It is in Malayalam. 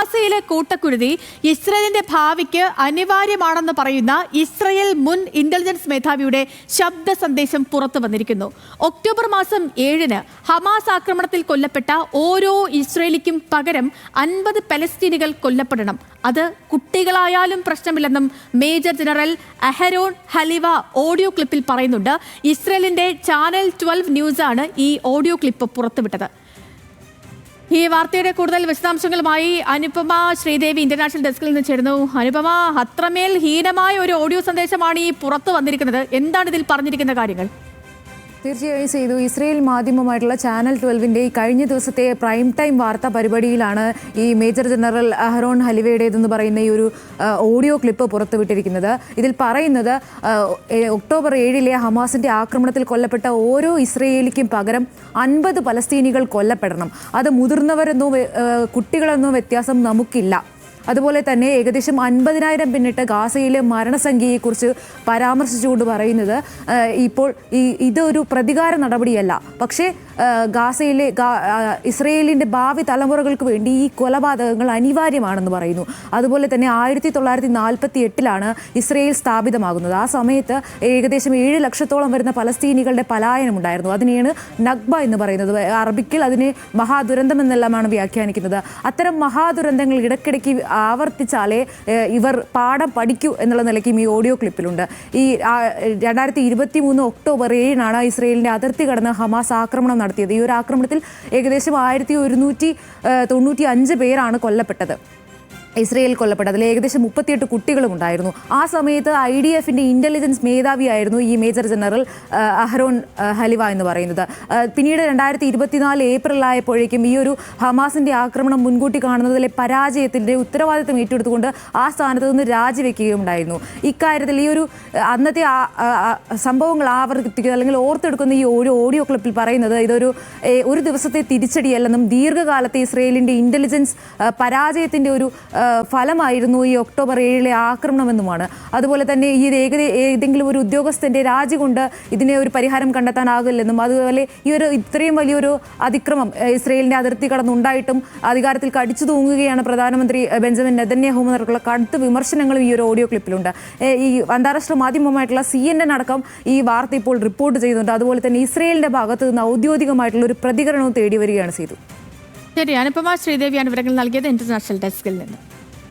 ഗാസയിലെ കൂട്ടക്കുരുതി ഇസ്രയേലിന്റെ ഭാവിക്ക് അനിവാര്യമാണെന്ന് പറയുന്ന ഇസ്രയേൽ മുൻ ഇന്റലിജൻസ് മേധാവിയുടെ ശബ്ദ സന്ദേശം പുറത്തു വന്നിരിക്കുന്നു. ഒക്ടോബർ മാസം 7-ന് ഹമാസ് ആക്രമണത്തിൽ കൊല്ലപ്പെട്ട ഓരോ ഇസ്രയേലിക്കും പകരം 50 പലസ്തീനികൾ കൊല്ലപ്പെടണം. അത് കുട്ടികളായാലും പ്രശ്നമില്ലെന്നും മേജർ ജനറൽ അഹരോൺ ഹലിവ ഓഡിയോ ക്ലിപ്പിൽ പറയുന്നുണ്ട്. ഇസ്രയേലിന്റെ ചാനൽ 12 ന്യൂസാണ് ഈ ഓഡിയോ ക്ലിപ്പ് പുറത്തുവിട്ടത്. ഈ വാർത്തയുടെ കൂടുതൽ വിശദാംശങ്ങളുമായി അനുപമ ശ്രീദേവി ഇന്റർനാഷണൽ ഡെസ്കിൽ നിന്ന് ചേരുന്നു. അനുപമ, അത്രമേൽ ഹീനമായ ഒരു ഓഡിയോ സന്ദേശമാണ് ഈ പുറത്തു വന്നിരിക്കുന്നത്. എന്താണ് ഇതിൽ പറഞ്ഞിരിക്കുന്ന കാര്യങ്ങൾ? തീർച്ചയായും ചെയ്തു. ഇസ്രയേൽ മാധ്യമമായിട്ടുള്ള ചാനൽ 12-ന്റെ ഈ കഴിഞ്ഞ ദിവസത്തെ പ്രൈം ടൈം വാർത്താ പരിപാടിയിലാണ് ഈ മേജർ ജനറൽ അഹരോൺ ഹലിവയുടേതെന്ന് പറയുന്ന ഈ ഒരു ഓഡിയോ ക്ലിപ്പ് പുറത്തുവിട്ടിരിക്കുന്നത്. ഇതിൽ പറയുന്നത് ഒക്ടോബർ 7-ലെ ഹമാസിന്റെ ആക്രമണത്തിൽ കൊല്ലപ്പെട്ട ഓരോ ഇസ്രയേലിക്കും പകരം 50 പലസ്തീനികൾ കൊല്ലപ്പെടണം. അത് മുതിർന്നവരെന്നോ കുട്ടികളെന്നോ വ്യത്യാസം നമുക്കില്ല. അതുപോലെ തന്നെ ഏകദേശം 50,000 പിന്നിട്ട് ഗാസയിലെ മരണസംഖ്യയെക്കുറിച്ച് പരാമർശിച്ചുകൊണ്ട് പറയുന്നത് ഇപ്പോൾ ഇതൊരു പ്രതികാര നടപടിയല്ല, പക്ഷേ ഗാസയിലെ ഇസ്രയേലിൻ്റെ ഭാവി തലമുറകൾക്ക് വേണ്ടി ഈ കൊലപാതകങ്ങൾ അനിവാര്യമാണെന്ന് പറയുന്നു. അതുപോലെ തന്നെ 1948-ലാണ് ഇസ്രയേൽ സ്ഥാപിതമാകുന്നത്. ആ സമയത്ത് ഏകദേശം 7 ലക്ഷത്തോളം വരുന്ന പലസ്തീനികളുടെ പലായനമുണ്ടായിരുന്നു. അതിനെയാണ് നഗ്ബ എന്ന് പറയുന്നത്. അറബിക്കിൽ അതിനെ മഹാദുരന്തം എന്നെല്ലാമാണ് വ്യാഖ്യാനിക്കുന്നത്. അത്തരം മഹാദുരന്തങ്ങൾ ഇടയ്ക്കിടയ്ക്ക് ആവർത്തിച്ചാലേ ഇവർ പാഠം പഠിക്കൂ എന്നുള്ള നിലയ്ക്കും ഈ ഓഡിയോ ക്ലിപ്പിലുണ്ട്. ഈ 2023 ഒക്ടോബർ 7-നാണ് ഇസ്രയേലിൻ്റെ അതിർത്തി കടന്ന് ഹമാസ് ആക്രമണം നടത്തിയത്. ഈ ഒരു ആക്രമണത്തിൽ ഏകദേശം 1195 പേരാണ് കൊല്ലപ്പെട്ടത്. ഇസ്രയേൽ കൊല്ലപ്പെട്ടത്. അതിൽ ഏകദേശം 38 കുട്ടികളും ഉണ്ടായിരുന്നു. ആ സമയത്ത് IDF-ന്റെ ഇന്റലിജൻസ് മേധാവിയായിരുന്നു ഈ മേജർ ജനറൽ അഹരോൺ ഹലിവ എന്ന് പറയുന്നത്. പിന്നീട് 2024 ഏപ്രിൽ ആയപ്പോഴേക്കും ഈ ഒരു ഹമാസിന്റെ ആക്രമണം മുൻകൂട്ടി കാണുന്നതിലെ പരാജയത്തിന്റെ ഉത്തരവാദിത്തം ഏറ്റെടുത്തുകൊണ്ട് ആ സ്ഥാനത്ത് നിന്ന് രാജിവെക്കുകയുണ്ടായിരുന്നു. ഇക്കാര്യത്തിൽ ഈ ഒരു അന്നത്തെ സംഭവങ്ങൾ ആവർത്തിക്കുക അല്ലെങ്കിൽ ഓർത്തെടുക്കുന്ന ഈ ഒരു ഓഡിയോ ക്ലിപ്പിൽ പറയുന്നത് ഇതൊരു ദിവസത്തെ തിരിച്ചടിയല്ലെന്നും ദീർഘകാലത്തെ ഇസ്രയേലിന്റെ ഇന്റലിജൻസ് പരാജയത്തിന്റെ ഒരു ഫലമായിരുന്നു ഈ ഒക്ടോബർ 7-ലെ ആക്രമണമെന്നുമാണ്. അതുപോലെ തന്നെ ഈ ഏതെങ്കിലും ഒരു ഉദ്യോഗസ്ഥന്റെ രാജി കൊണ്ട് ഇതിനെ ഒരു പരിഹാരം കണ്ടെത്താനാകില്ലെന്നും അതുപോലെ ഈ ഒരു ഇത്രയും വലിയൊരു അതിക്രമം ഇസ്രയേലിന്റെ അതിർത്തി കടന്നുണ്ടായിട്ടും അധികാരത്തിൽ കടിച്ചു തൂങ്ങുകയാണ് പ്രധാനമന്ത്രി ബെഞ്ചമിൻ നെതന്യാഹു എന്നവർക്കുള്ള കടുത്ത വിമർശനങ്ങളും ഈ ഒരു ഓഡിയോ ക്ലിപ്പിലുണ്ട്. ഈ അന്താരാഷ്ട്ര മാധ്യമമായിട്ടുള്ള CNN അടക്കം ഈ വാർത്ത ഇപ്പോൾ റിപ്പോർട്ട് ചെയ്യുന്നുണ്ട്. അതുപോലെ തന്നെ ഇസ്രയേലിന്റെ ഭാഗത്ത് നിന്ന് ഔദ്യോഗികമായിട്ടുള്ള ഒരു പ്രതികരണവും തേടി വരികയാണ് ചെയ്തു. ശരി, അനുപമ ശ്രീദേവിയാണ് വിവരങ്ങൾ നൽകിയത് ഇന്റർനാഷണൽ ഡെസ്കിൽ നിന്ന്.